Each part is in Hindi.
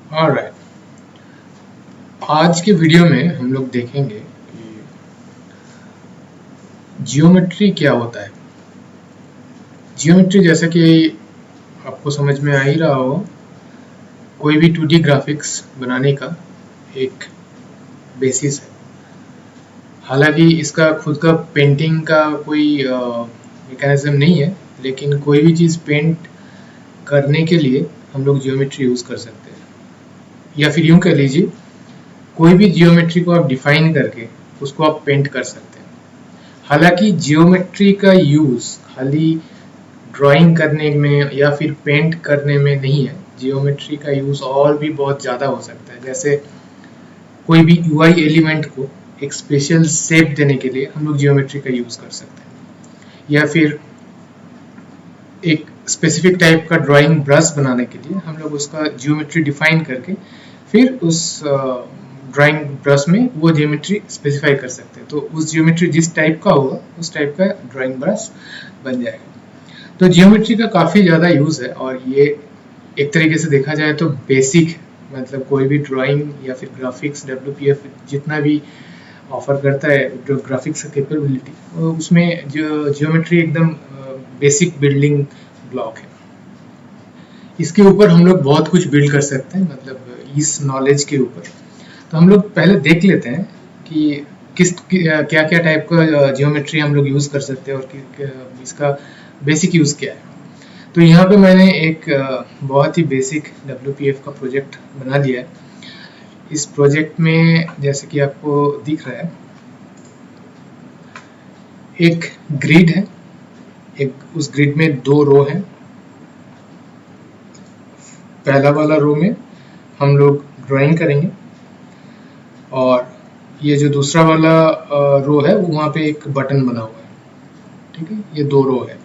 ऑलराइट, आज के वीडियो में हम लोग देखेंगे कि जियोमेट्री क्या होता है। जियोमेट्री जैसा कि आपको समझ में आ ही रहा हो, कोई भी 2D ग्राफिक्स बनाने का एक बेसिस है। हालांकि इसका खुद का पेंटिंग का कोई मैकेनिज्म नहीं है, लेकिन कोई भी चीज़ पेंट करने के लिए हम लोग जियोमेट्री यूज़ कर सकते हैं, या फिर यूँ कह लीजिए कोई भी जियोमेट्री को आप डिफाइन करके उसको आप पेंट कर सकते हैं। हालांकि जियोमेट्री का यूज़ खाली ड्राइंग करने में या फिर पेंट करने में नहीं है। जियोमेट्री का यूज़ और भी बहुत ज़्यादा हो सकता है। जैसे कोई भी यूआई एलिमेंट को एक स्पेशल शेप देने के लिए हम लोग जियोमेट्री का यूज़ कर सकते हैं, या फिर एक स्पेसिफिक टाइप का ड्राइंग ब्रश बनाने के लिए हम लोग उसका जियोमेट्री डिफाइन करके फिर उस ड्राइंग ब्रश में वो जियोमेट्री स्पेसिफाई कर सकते हैं। तो उस जियोमेट्री जिस टाइप का होगा उस टाइप का ड्राइंग ब्रश बन जाएगा। तो जियोमेट्री का काफ़ी ज़्यादा यूज़ है, और ये एक तरीके से देखा जाए तो बेसिक, मतलब कोई भी ड्राइंग या फिर ग्राफिक्स WPF जितना भी ऑफर करता है जो ग्राफिक्स कैपेबिलिटी, उसमें जो जियोमेट्री एकदम बेसिक बिल्डिंग ब्लॉक है। इसके ऊपर हम लोग बहुत कुछ बिल्ड कर सकते हैं, मतलब इस नॉलेज के ऊपर। तो हम लोग पहले देख लेते हैं कि क्या क्या टाइप का जियोमेट्री हम लोग यूज़ कर सकते हैं और इसका बेसिक यूज़ क्या है। तो यहाँ पे मैंने एक बहुत ही बेसिक WPF का प्रोजेक्ट बना लिया है। इस प्रोजेक्ट में जैसे कि आपको दिख रहा है, एक ग्रिड है, एक उस ग्रिड में 2 रो हैं। पहला वाला रो में हम लोग ड्राइंग करेंगे, और ये जो दूसरा वाला रो है वहाँ पे एक बटन बना हुआ है। ठीक है, ये 2 रो है।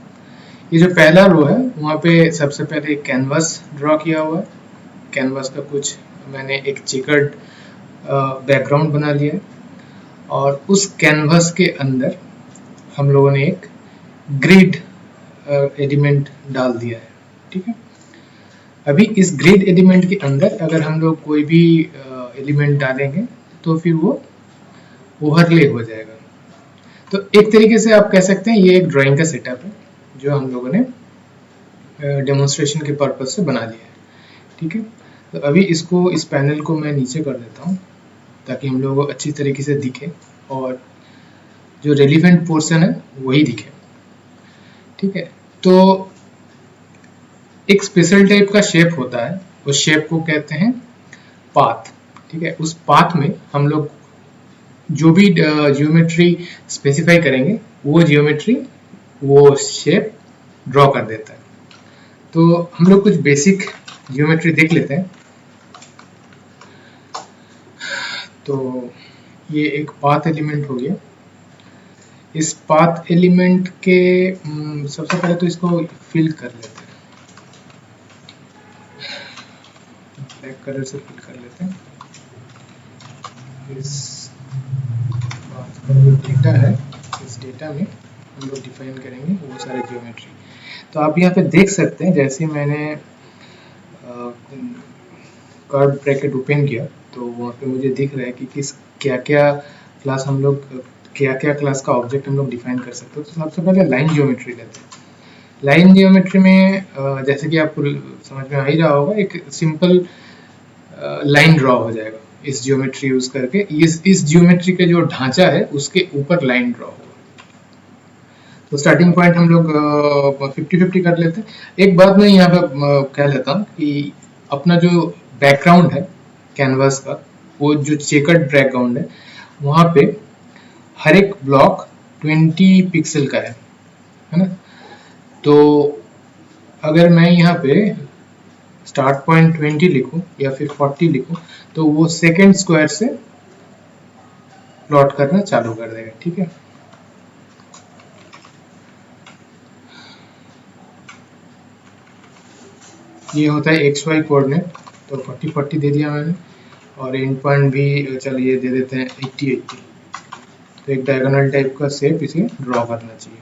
ये जो पहला रो है वहाँ पे सबसे पहले एक कैनवास ड्रॉ किया हुआ है। कैनवास का कुछ मैंने एक चेकर्ड बैकग्राउंड बना लिया है, और उस कैनवास के अंदर हम लोगों ने एक ग्रिड एलिमेंट डाल दिया है। ठीक है, अभी इस ग्रिड एलिमेंट के अंदर अगर हम लोग कोई भी एलिमेंट डालेंगे तो फिर वो ओवरले हो जाएगा। तो एक तरीके से आप कह सकते हैं ये एक ड्राइंग का सेटअप है जो हम लोगों ने डेमोन्स्ट्रेशन के पर्पज से बना लिया है। ठीक है, तो अभी इसको, इस पैनल को मैं नीचे कर देता हूँ ताकि हम लोगों को अच्छी तरीके से दिखे और जो रेलिवेंट पोर्शन है वही दिखे। ठीक है, तो एक स्पेशल टाइप का शेप होता है, उस शेप को कहते हैं पाथ। ठीक है, उस पाथ में हम लोग जो भी जियोमेट्री स्पेसिफाई करेंगे वो जियोमेट्री, वो शेप ड्रॉ कर देता है। तो हम लोग कुछ बेसिक जियोमेट्री देख लेते हैं। तो ये एक पाथ एलिमेंट हो गया। इस पाथ एलिमेंट के सबसे पहले तो इसको फिल कर लेते हैं, ब्लैक कलर से फिल कर लेते हैं। इस पाथ का जो डेटा है, इस डेटा में हम लोग डिफाइन करेंगे वो सारे जियोमेट्री। तो आप यहाँ पे देख सकते हैं, जैसे मैंने कर्व ब्रैकेट ओपन किया तो वहाँ पे मुझे दिख रहा है कि क्या क्या क्लास हम लोग, क्या क्या क्लास का ऑब्जेक्ट हम लोग डिफाइन कर सकते हैं। तो सबसे पहले लाइन जियोमेट्री लेते हैं। लाइन जियोमेट्री में जैसे कि आपको समझ में आ ही रहा होगा, एक सिंपल लाइन ड्रॉ हो जाएगा इस जियोमेट्री यूज करके। इस जियोमेट्री का जो ढांचा है उसके ऊपर लाइन ड्रॉ होगा। तो स्टार्टिंग पॉइंट हम लोग 50-50 कर लेते हैं। एक बात मैं यहाँ पे कह लेता हूँ कि अपना जो बैकग्राउंड है कैनवास का, वो जो चेकर्ड बैकग्राउंड है, वहाँ पे हर एक ब्लॉक 20 पिक्सल का है ना। तो अगर मैं यहाँ पे स्टार्ट पॉइंट 20 लिखूं या फिर 40 लिखूं तो वो सेकेंड स्क्वायर से प्लॉट करना चालू कर देगा। ठीक है, ये होता है XY कोऑर्डिनेट। तो 40-40 दे दिया मैंने, और एंड पॉइंट भी चलिए दे देते हैं 80-80। तो एक डायगोनल टाइप का शेप इसे ड्रॉ करना चाहिए।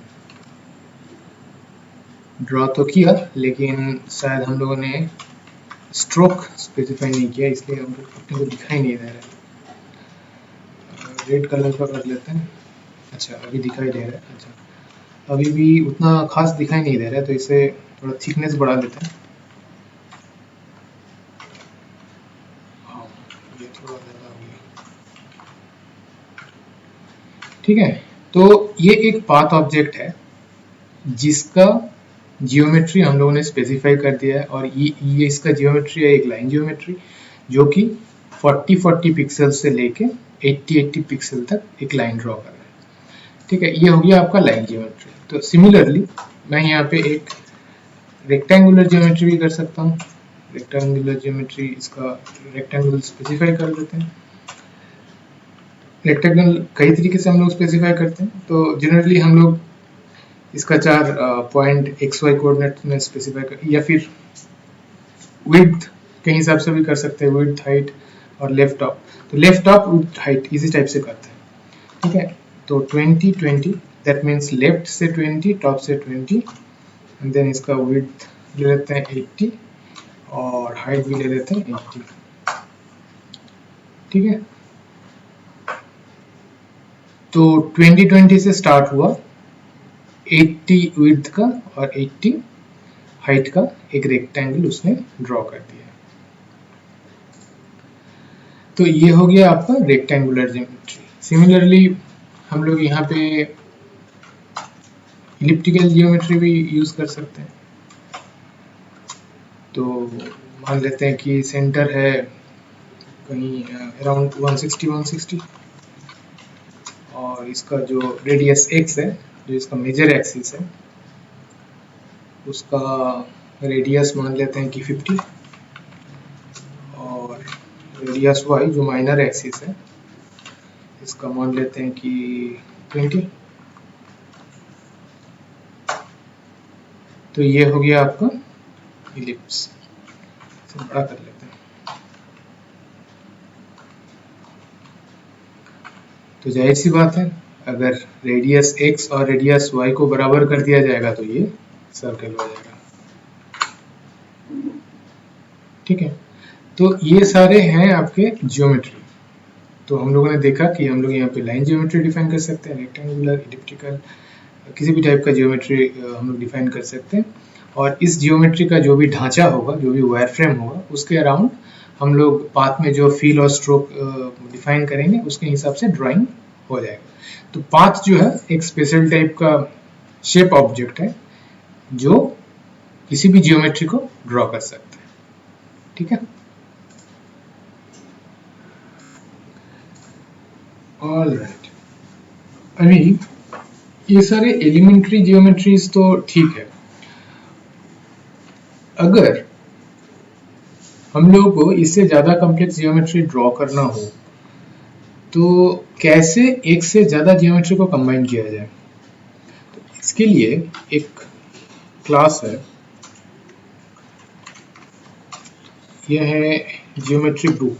ड्रॉ तो किया, लेकिन शायद हम लोगों ने स्ट्रोक स्पेसिफाई नहीं किया, इसलिए हमको अपने को दिखाई नहीं दे रहा है। रेड कलर का कर लेते हैं। अच्छा अभी दिखाई दे रहा है। अच्छा अभी भी उतना खास दिखाई नहीं दे रहा है, तो इसे थोड़ा थिकनेस बढ़ा देते हैं। हाँ ये थोड़ा ज़्यादा हो गया। ठीक है, तो ये एक पाथ ऑब्जेक्ट है जिसका जियोमेट्री हम लोगों ने स्पेसिफाई कर दिया है, और ये इसका जियोमेट्री है एक लाइन जियोमेट्री जो कि 40 पिक्सल से लेके 80 पिक्सल तक एक लाइन ड्रॉ कर रहा है। ठीक है, ये हो गया आपका लाइन जियोमेट्री। तो सिमिलरली मैं यहाँ पे एक रेक्टेंगुलर जियोमेट्री भी कर सकता हूँ। रेक्टेंगुलर जियोमेट्री, इसका रेक्टेंगल स्पेसिफाई कर देते हैं। रेक्टेंगल कई तरीके से हम लोग स्पेसिफाई करते हैं, तो जनरली हम लोग इसका 4 पॉइंट XY कोऑर्डिनेट में स्पेसिफाई कर, या फिर विड्थ के हिसाब से भी कर सकते हैं, विड्थ, हाइट और लेफ्ट टॉप। तो लेफ्ट टॉप, विड्थ, हाइट इसी टाइप से करते हैं। ठीक है, तो 20 20 दैट मीन्स लेफ्ट से 20, टॉप से 20, एंड देन इसका विड्थ ले लेते हैं 80 और हाइट भी ले लेते हैं 80। ठीक है, तो 20 20 से स्टार्ट हुआ, 80 विड्थ का और 80 हाइट का एक रेक्टेंगल उसने ड्रॉ कर दिया। तो ये हो गया आपका रेक्टेंगुलर जियोमेट्री। सिमिलरली हम लोग यहाँ पे इलिप्टिकल जियोमेट्री भी यूज कर सकते हैं। तो मान लेते हैं कि सेंटर है कहीं अराउंड 160 और इसका जो रेडियस x है, जो इसका मेजर एक्सिस है, उसका रेडियस मान लेते हैं कि 50, और रेडियस y जो माइनर एक्सिस है, इसका मान लेते हैं कि 20। तो ये हो गया आपका इलिप्स। बड़ा कर लेते हैं। तो जाहिर सी बात है, अगर रेडियस x और रेडियस y को बराबर कर दिया जाएगा तो ये सर्कल हो जाएगा। ठीक है, तो ये सारे हैं आपके ज्योमेट्री। तो हम लोगों ने देखा कि हम लोग यहाँ पे लाइन ज्योमेट्री डिफाइन कर सकते हैं, रेक्टेंगुलर, इलिप्टिकल, किसी भी टाइप का ज्योमेट्री हम लोग डिफाइन कर सकते हैं। और इस ज्योमेट्री का जो भी ढांचा होगा, जो भी वायर फ्रेम होगा, उसके अराउंड हम लोग पाथ में जो फील और स्ट्रोक डिफाइन करेंगे, उसके हिसाब से ड्राइंग हो जाएगा। तो पाथ जो है एक स्पेशल टाइप का शेप ऑब्जेक्ट है जो किसी भी जियोमेट्री को ड्रॉ कर सकता है। ठीक है, ऑलराइट। अभी ये सारे एलिमेंट्री जियोमेट्रीज तो ठीक है। अगर हम लोगों को इससे ज्यादा कॉम्प्लेक्स जियोमेट्री ड्रॉ करना हो तो कैसे एक से ज्यादा जियोमेट्री को कंबाइन किया जाए? तो इसके लिए एक क्लास है, यह है जियोमेट्री ग्रुप।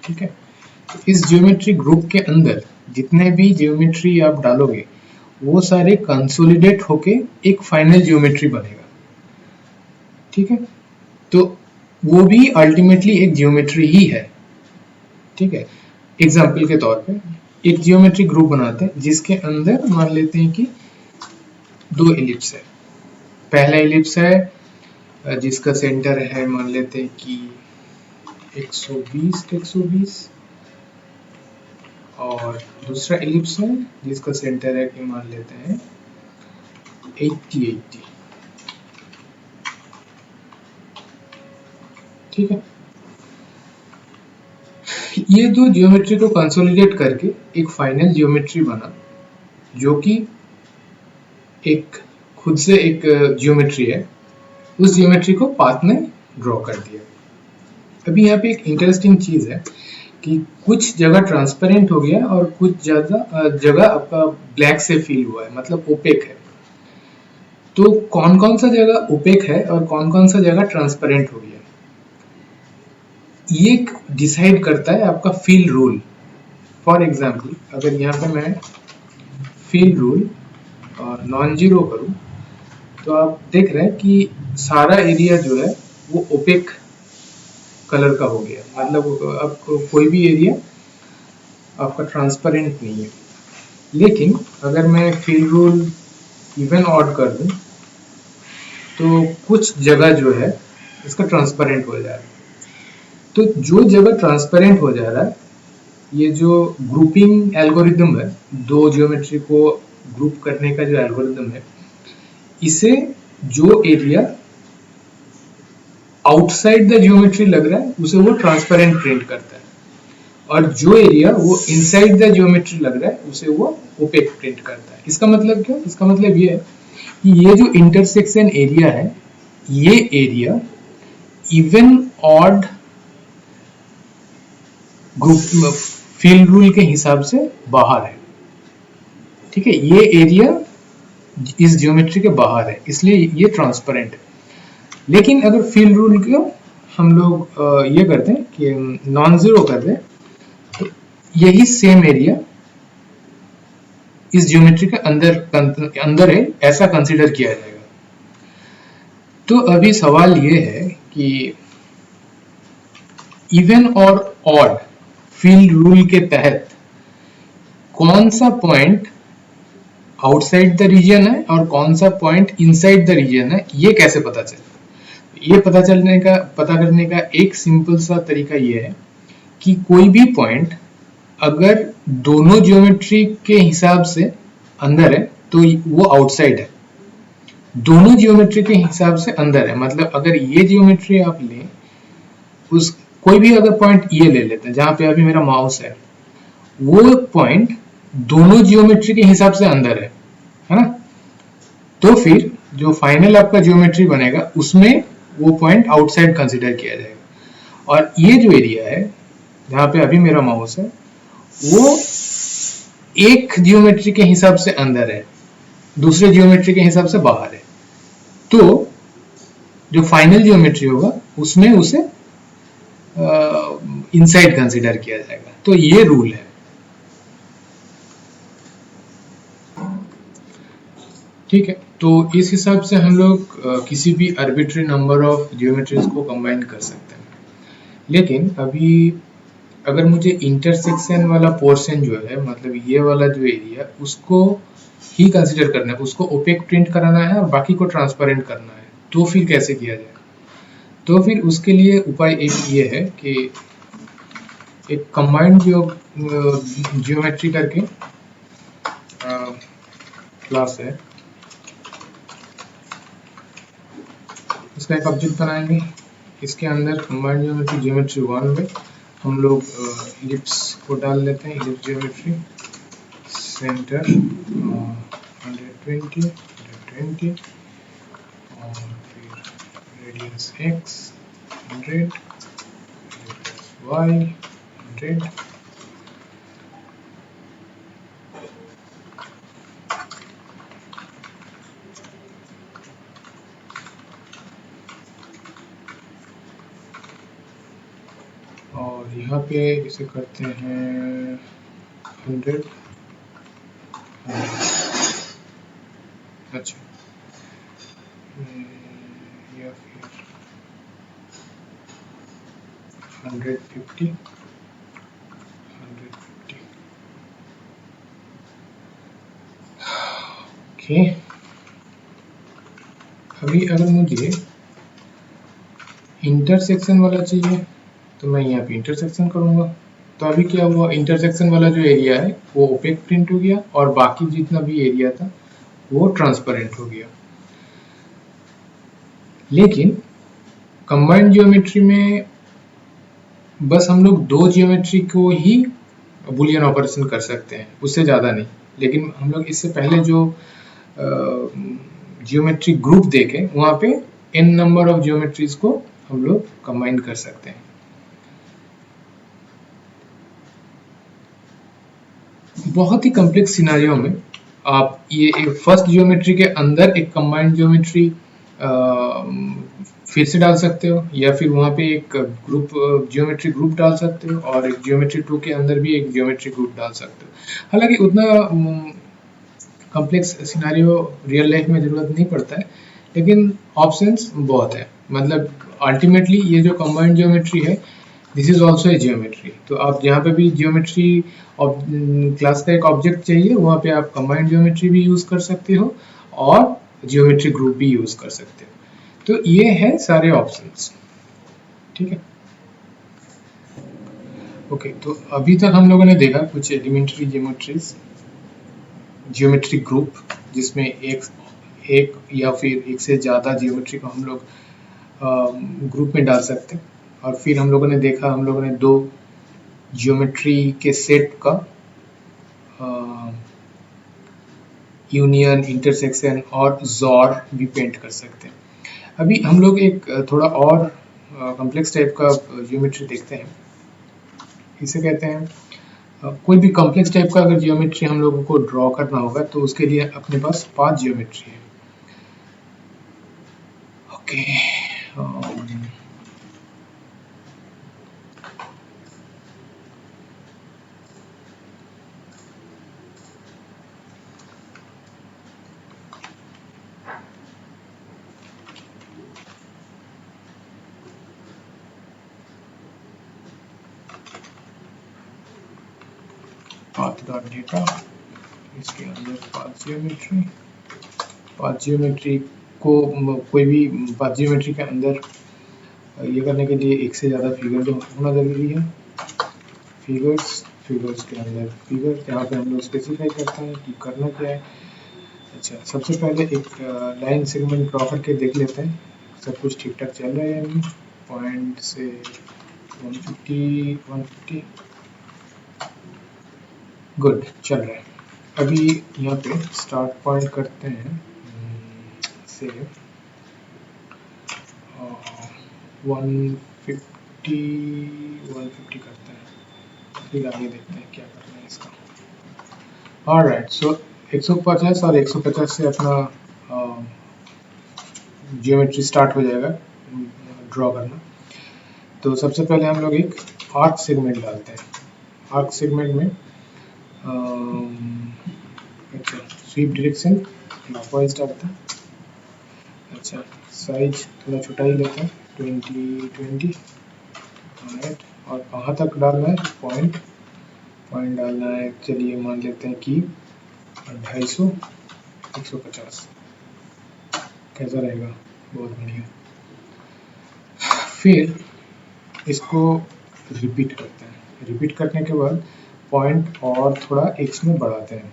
ठीक है, तो इस जियोमेट्री ग्रुप के अंदर जितने भी जियोमेट्री आप डालोगे वो सारे कंसोलिडेट होके एक फाइनल जियोमेट्री बनेगा। ठीक है, तो वो भी अल्टीमेटली एक जियोमेट्री ही है। ठीक है, एग्जाम्पल के तौर पे एक जियोमेट्री ग्रुप बनाते हैं जिसके अंदर मान लेते हैं कि 2 एलिप्स है। पहला एलिप्स है जिसका सेंटर है, मान लेते हैं कि 120 120, और दूसरा एलिप्स है जिसका सेंटर है कि मान लेते हैं 80 80। ठीक है, ये दो जियोमेट्री को कंसोलिडेट करके एक फाइनल जियोमेट्री बना जो कि एक खुद से एक जियोमेट्री है। उस जियोमेट्री को पाथ में ड्रॉ कर दिया। अभी यहाँ पे एक इंटरेस्टिंग चीज है कि कुछ जगह ट्रांसपेरेंट हो गया और कुछ ज्यादा जगह आपका ब्लैक से फील हुआ है, मतलब ओपेक है। तो कौन कौन सा जगह ओपेक है और कौन कौन सा जगह ट्रांसपेरेंट हो गया, ये डिसाइड करता है आपका फील रूल। फॉर एग्जाम्पल, अगर यहाँ पे मैं फील रूल और नॉन जीरो करूं तो आप देख रहे हैं कि सारा एरिया जो है वो ओपेक कलर का हो गया, मतलब अब कोई भी एरिया आपका ट्रांसपेरेंट नहीं है। लेकिन अगर मैं फिल रूल इवन ऑड कर दूं तो कुछ जगह जो है इसका ट्रांसपेरेंट हो जा रहा है। तो जो जगह ट्रांसपेरेंट हो जा रहा है, ये जो ग्रुपिंग एल्गोरिदम है, दो ज्योमेट्री को ग्रुप करने का जो एल्गोरिदम है, इसे जो एरिया आउटसाइड द ज्योमेट्री लग रहा है उसे वो ट्रांसपेरेंट प्रिंट करता है, और जो एरिया वो इनसाइड द ज्योमेट्री लग रहा है उसे वो ओपेक प्रिंट करता है। इसका मतलब क्या? इसका मतलब ये है कि ये जो इंटरसेक्शन एरिया है, ये area even odd group field rule के हिसाब से बाहर है। ठीक है, ये एरिया इस ज्योमेट्री के बाहर है, इसलिए ये ट्रांसपेरेंट है। लेकिन अगर फील्ड रूल को हम लोग ये करते हैं कि नॉन जीरो कर दें, तो यही सेम एरिया इस ज्योमेट्री के अंदर है, ऐसा कंसीडर किया जाएगा। तो अभी सवाल ये है कि इवन और ऑड फील्ड रूल के तहत कौन सा पॉइंट आउटसाइड द रीजन है और कौन सा पॉइंट इनसाइड द रीजन है, ये कैसे पता चले? ये पता करने का एक सिंपल सा तरीका ये है कि कोई भी पॉइंट अगर दोनों ज्योमेट्री के हिसाब से अंदर है तो वो आउटसाइड है, दोनों ज्योमेट्री के हिसाब से अंदर है। मतलब अगर ये ज्योमेट्री आप लें, उस कोई भी अगर पॉइंट ये ले लेते हैं जहां पे अभी मेरा माउस है, वो पॉइंट दोनों ज्योमेट्री के हिसाब से अंदर है ना? तो फिर जो फाइनल आपका ज्योमेट्री बनेगा उसमें वो पॉइंट आउटसाइड कंसीडर किया जाएगा। और ये जो एरिया है जहां पे अभी मेरा माउस है, वो एक ज्योमेट्री के हिसाब से अंदर है, दूसरे ज्योमेट्री के हिसाब से बाहर है। तो जो फाइनल ज्योमेट्री होगा उसमें उसे इनसाइड कंसीडर किया जाएगा। तो ये रूल है। ठीक है, तो इस हिसाब से हम लोग किसी भी आर्बिट्री नंबर ऑफ ज्योमेट्रीज को कंबाइन कर सकते हैं। लेकिन अभी अगर मुझे इंटरसेक्शन वाला पोर्शन जो है, मतलब ये वाला जो एरिया, उसको ही कंसीडर करना है, उसको ओपेक प्रिंट कराना है और बाकी को ट्रांसपेरेंट करना है, तो फिर कैसे किया जाए? तो फिर उसके लिए उपाय एक ये है कि एक कंबाइंड ज्योमेट्री करके क्लास है, इसका एक ऑब्जेक्ट बनाएंगे। इसके अंदर कंबाइंड ज्योमेट्री 1 में हम लोग इलिप्स को डाल लेते हैं, इलिप्स ज्योमेट्री, सेंटर 120 और फिर रेडियस x 100, y 100, और यहाँ पे इसे करते हैं 100। अच्छा, या फिर 150। ओके, अभी अगर मुझे इंटरसेक्शन वाला चाहिए तो मैं यहाँ पे इंटरसेक्शन करूँगा। तो अभी क्या हुआ, इंटरसेक्शन वाला जो एरिया है वो ओपेक प्रिंट हो गया और बाकी जितना भी एरिया था वो ट्रांसपेरेंट हो गया। लेकिन कंबाइंड ज्योमेट्री में बस हम लोग दो ज्योमेट्री को ही बुलियन ऑपरेशन कर सकते हैं, उससे ज़्यादा नहीं। लेकिन हम लोग इससे पहले जो ज्योमेट्री ग्रुप देखे, वहाँ पे n नंबर ऑफ ज्योमेट्रीज को हम लोग कंबाइन कर सकते हैं। बहुत ही कॉम्प्लेक्स सिनेरियो में आप ये फर्स्ट ज्योमेट्री के अंदर एक कंबाइंड ज्योमेट्री फिर से डाल सकते हो, या फिर वहाँ पे एक ग्रुप ज्योमेट्री ग्रुप डाल सकते हो और एक ज्योमेट्री 2 के अंदर भी एक ज्योमेट्री ग्रुप डाल सकते हो। हालांकि उतना कॉम्प्लेक्स सिनेरियो रियल लाइफ में ज़रूरत नहीं पड़ता है, लेकिन ऑप्शंस बहुत है। मतलब अल्टीमेटली ये जो कंबाइंड ज्योमेट्री है, this is also a geometry. तो आप जहाँ पे भी ज्योमेट्री क्लास का एक ऑब्जेक्ट चाहिए, वहाँ पे आप कंबाइंड ज्योमेट्री भी यूज कर सकते हो और ज्योमेट्री ग्रुप भी यूज कर सकते हो। तो ये है सारे ऑप्शंस, ठीक है। ओके, तो अभी तक हम लोगों ने देखा कुछ एलिमेंट्री ज्योमेट्रीज, ज्योमेट्री ग्रुप, जिसमें एक या फिर एक से ज़्यादा ज्योमेट्री को हम लोग ग्रुप में डाल सकते हैं। और फिर हम लोगों ने देखा, हम लोगों ने दो ज्योमेट्री के सेट का यूनियन, इंटरसेक्शन और जॉर भी पेंट कर सकते हैं। अभी हम लोग एक थोड़ा और कॉम्प्लेक्स टाइप का ज्योमेट्री देखते हैं। इसे कहते हैं कोई भी कॉम्प्लेक्स टाइप का अगर ज्योमेट्री हम लोगों को ड्रॉ करना होगा तो उसके लिए अपने पास 5 ज्योमेट्री है। ओके, पाथ डॉट डेटा, इसके अंदर 5 ज्योमेट्री। 5 ज्योमेट्री को कोई भी 5 ज्योमेट्री के अंदर ये करने के लिए एक से ज़्यादा फिगर जो होना ज़रूरी है। फिगर्स के अंदर फिगर, जहाँ पे हम लोग स्पेसिफाई करते हैं कि करना क्या है। अच्छा, सबसे पहले एक लाइन सेगमेंट ड्रॉ करके देख लेते हैं सब कुछ ठीक ठाक चल रहा है या नहीं। पॉइंट से 150 गुड चल रहा है। अभी यहाँ पे स्टार्ट पॉइंट करते हैं से 150 करते हैं, फिर आगे देखते हैं क्या करना है इसका। ऑलराइट, सो 150 और 150 से अपना ज्योमेट्री स्टार्ट हो जाएगा ड्रॉ करना। तो सबसे पहले हम लोग एक आर्क सेगमेंट डालते हैं। आर्क सेगमेंट में अच्छा, स्वीप डायरेक्शन क्लॉकवाइज डालते हैं। अच्छा, साइज थोड़ा छोटा ही लेते हैं, 20 राइट। और कहाँ तक डालना है, पॉइंट डालना है। चलिए मान लेते हैं कि 250, 150 कैसा रहेगा, बहुत बढ़िया। फिर इसको रिपीट करते हैं। रिपीट करने के बाद पॉइंट और थोड़ा एक्स में बढ़ाते हैं।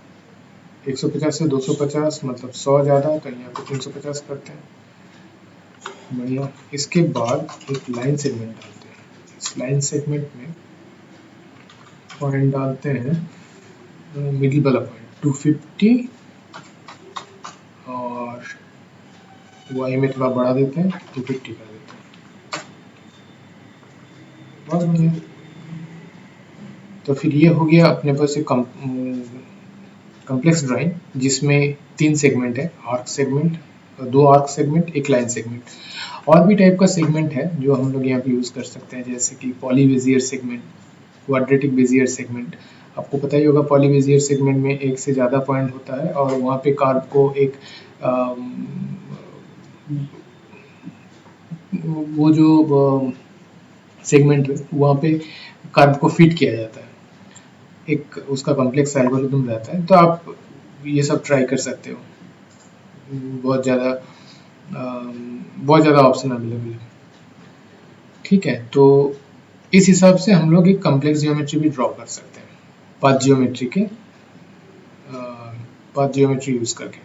150 से 250 मतलब 100 ज़्यादा, तो यहाँ पे 350 करते हैं। बढ़िया। इसके बाद एक लाइन सेगमेंट डालते हैं। इस लाइन सेगमेंट में पॉइंट डालते हैं मिडिल वाला पॉइंट 250 और वाई में थोड़ा बढ़ा देते हैं, 250 कर देते हैं। बहुत बढ़िया। तो फिर ये हो गया अपने पास एक कॉम्प्लेक्स ड्राइंग जिसमें 3 सेगमेंट है, आर्क सेगमेंट, 2 आर्क सेगमेंट, एक लाइन सेगमेंट। और भी टाइप का सेगमेंट है जो हम लोग यहाँ पे यूज़ कर सकते हैं, जैसे कि पॉलीबेजियर सेगमेंट, क्वाड्रेटिक बेजियर सेगमेंट। आपको पता ही होगा पॉलीबेजियर सेगमेंट में एक से ज़्यादा पॉइंट होता है और वहाँ पे कार्व को एक वो जो सेगमेंट वहाँ पे कार्व को फिट किया जाता है, एक उसका कॉम्प्लेक्स एल्गोरिथम रहता है। तो आप ये सब ट्राई कर सकते हो, बहुत ज़्यादा ऑप्शन अवेलेबल है, ठीक है। तो इस हिसाब से हम लोग एक कॉम्प्लेक्स जियोमेट्री भी ड्रॉ कर सकते हैं पाथ जियोमेट्री यूज करके।